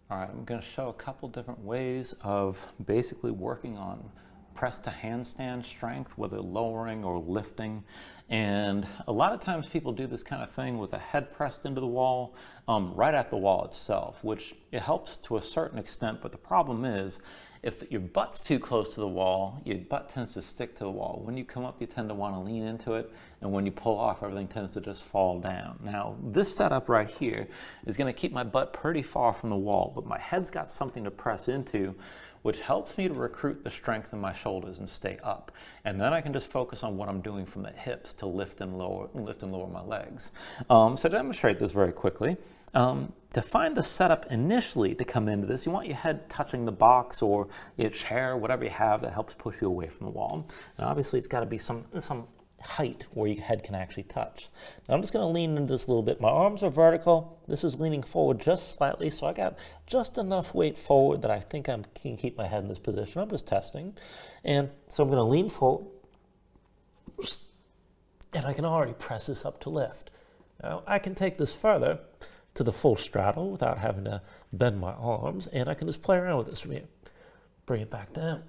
All right, I'm going to show a couple different ways of basically working on press to handstand strength, whether lowering or lifting. And a lot of times people do this kind of thing with a head pressed into the wall, right at the wall itself, which it helps to a certain extent. But the problem is, if your butt's too close to the wall, your butt tends to stick to the wall. When you come up, you tend to want to lean into it. And when you pull off, everything tends to just fall down. Now, this setup right here is going to keep my butt pretty far from the wall, but my head's got something to press into, which helps me to recruit the strength in my shoulders and stay up. And then I can just focus on what I'm doing from the hips to lift and lower my legs. So to demonstrate this very quickly, to find the setup initially to come into this, you want your head touching the box or your chair, whatever you have that helps push you away from the wall. And obviously it's got to be some height where your head can actually touch. Now I'm just going to lean into this a little bit. My arms are vertical. This is leaning forward just slightly, so I got just enough weight forward that I think I can keep my head in this position. I'm just testing. And so I'm going to lean forward, and I can already press this up to lift. Now I can take this further to the full straddle without having to bend my arms, and I can just play around with this from here. Bring it back down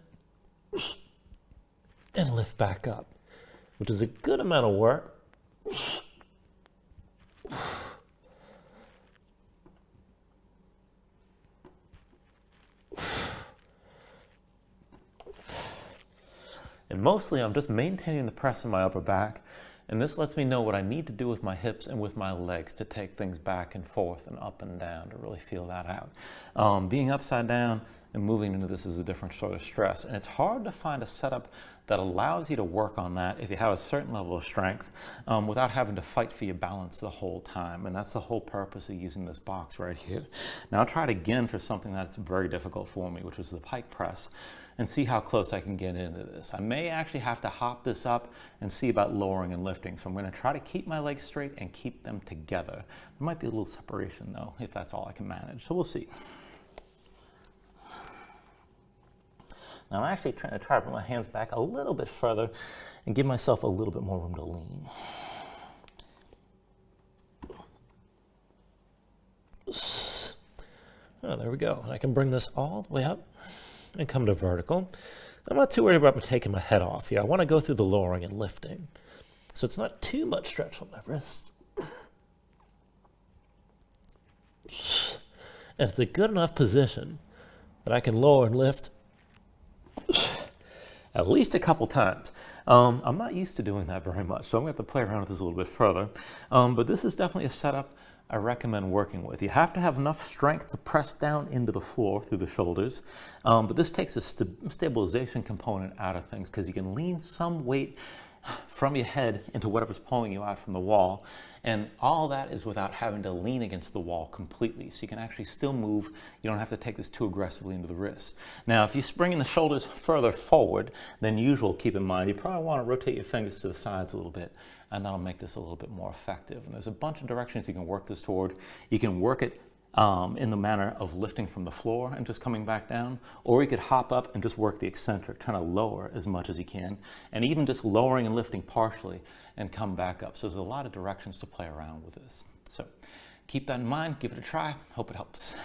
and lift back up, which is a good amount of work. And mostly I'm just maintaining the press in my upper back, and this lets me know what I need to do with my hips and with my legs to take things back and forth and up and down to really feel that out. Being upside down and moving into this is a different sort of stress, and it's hard to find a setup that allows you to work on that if you have a certain level of strength without having to fight for your balance the whole time. And that's the whole purpose of using this box right here. Now I'll try it again for something that's very difficult for me, which is the pike press, and see how close I can get into this. I may actually have to hop this up and see about lowering and lifting. So I'm going to try to keep my legs straight and keep them together. There might be a little separation though, if that's all I can manage. So we'll see. Now I'm actually trying to put my hands back a little bit further and give myself a little bit more room to lean. Oh, there we go. I can bring this all the way up and come to vertical. I'm not too worried about taking my head off here. I want to go through the lowering and lifting, so it's not too much stretch on my wrist. And it's a good enough position that I can lower and lift at least a couple times. I'm not used to doing that very much, so I'm going to have to play around with this a little bit further. But this is definitely a setup I recommend working with. You have to have enough strength to press down into the floor through the shoulders, but this takes a stabilization component out of things because you can lean some weight from your head into whatever's pulling you out from the wall, and all that is without having to lean against the wall completely, so you can actually still move. You don't have to take this too aggressively into the wrists. Now if you're bringing the shoulders further forward than usual, keep in mind you probably want to rotate your fingers to the sides a little bit, and that'll make this a little bit more effective. And there's a bunch of directions you can work this toward. You can work it in the manner of lifting from the floor and just coming back down, or you could hop up and just work the eccentric, trying to lower as much as you can, and even just lowering and lifting partially and come back up. So there's a lot of directions to play around with this. So keep that in mind, give it a try, hope it helps.